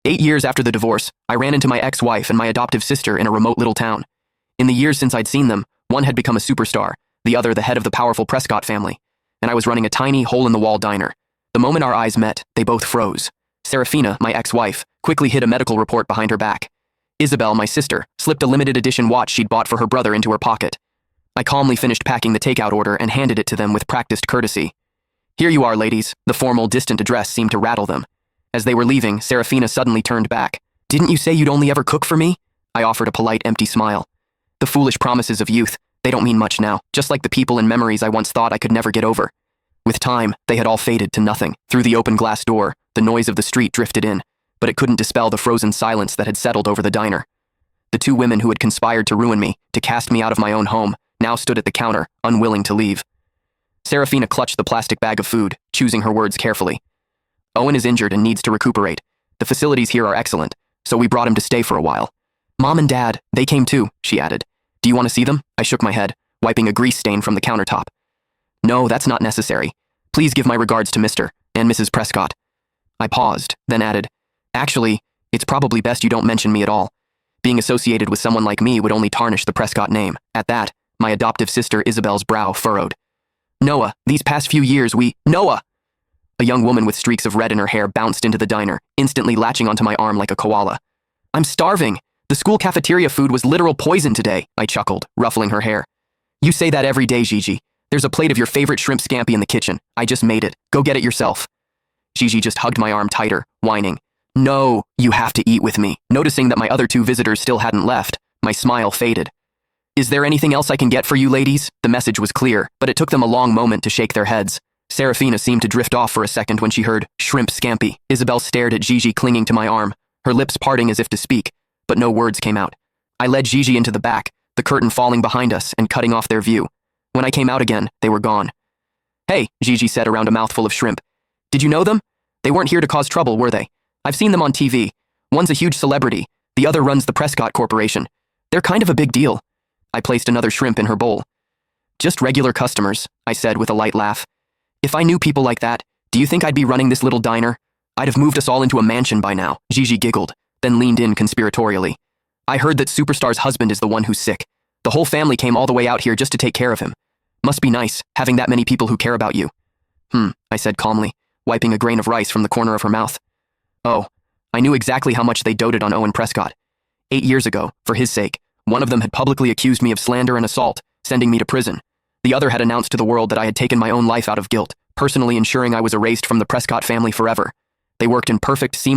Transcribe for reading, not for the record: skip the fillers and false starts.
8 years after the divorce, I ran into my ex-wife and my adoptive sister in a remote little town. In the years since I'd seen them, one had become a superstar, the other the head of the powerful Prescott family, and I was running a tiny, hole-in-the-wall diner. The moment our eyes met, they both froze. Serafina, my ex-wife, quickly hid a medical report behind her back. Isabel, my sister, slipped a limited-edition watch she'd bought for her brother into her pocket. I calmly finished packing the takeout order and handed it to them with practiced courtesy. "Here you are, ladies." The formal, distant address seemed to rattle them. As they were leaving, Serafina suddenly turned back. "Didn't you say you'd only ever cook for me?" I offered a polite, empty smile. The foolish promises of youth, they don't mean much now, just like the people and memories I once thought I could never get over. With time, they had all faded to nothing. Through the open glass door, the noise of the street drifted in, but it couldn't dispel the frozen silence that had settled over the diner. The two women who had conspired to ruin me, to cast me out of my own home, now stood at the counter, unwilling to leave. Serafina clutched the plastic bag of food, choosing her words carefully. "Owen is injured and needs to recuperate. The facilities here are excellent, so we brought him to stay for a while. Mom and Dad, they came too," she added. "Do you want to see them?" I shook my head, wiping a grease stain from the countertop. "No, that's not necessary. Please give my regards to Mr. and Mrs. Prescott." I paused, then added, "Actually, it's probably best you don't mention me at all. Being associated with someone like me would only tarnish the Prescott name." At that, my adoptive sister Isabel's brow furrowed. "Noah, these past few years Noah!" A young woman with streaks of red in her hair bounced into the diner, instantly latching onto my arm like a koala. "I'm starving. The school cafeteria food was literal poison today," I chuckled, ruffling her hair. "You say that every day, Gigi. There's a plate of your favorite shrimp scampi in the kitchen. I just made it. Go get it yourself." Gigi just hugged my arm tighter, whining, "No, you have to eat with me." Noticing that my other two visitors still hadn't left, my smile faded. "Is there anything else I can get for you ladies?" The message was clear, but it took them a long moment to shake their heads. Serafina seemed to drift off for a second when she heard shrimp scampi. Isabel stared at Gigi clinging to my arm, her lips parting as if to speak, but no words came out. I led Gigi into the back, the curtain falling behind us and cutting off their view. When I came out again, they were gone. "Hey," Gigi said around a mouthful of shrimp. "Did you know them? They weren't here to cause trouble, were they? I've seen them on TV. One's a huge celebrity, the other runs the Prescott Corporation. They're kind of a big deal." I placed another shrimp in her bowl. "Just regular customers," I said with a light laugh. "If I knew people like that, do you think I'd be running this little diner? I'd have moved us all into a mansion by now." Gigi giggled, then leaned in conspiratorially. "I heard that Superstar's husband is the one who's sick. The whole family came all the way out here just to take care of him. Must be nice, having that many people who care about you." I said calmly, wiping a grain of rice from the corner of her mouth. "Oh, I knew exactly how much they doted on Owen Prescott. 8 years ago, for his sake, one of them had publicly accused me of slander and assault, sending me to prison. The other had announced to the world that I had taken my own life out of guilt, personally ensuring I was erased from the Prescott family forever. They worked in perfect, seamless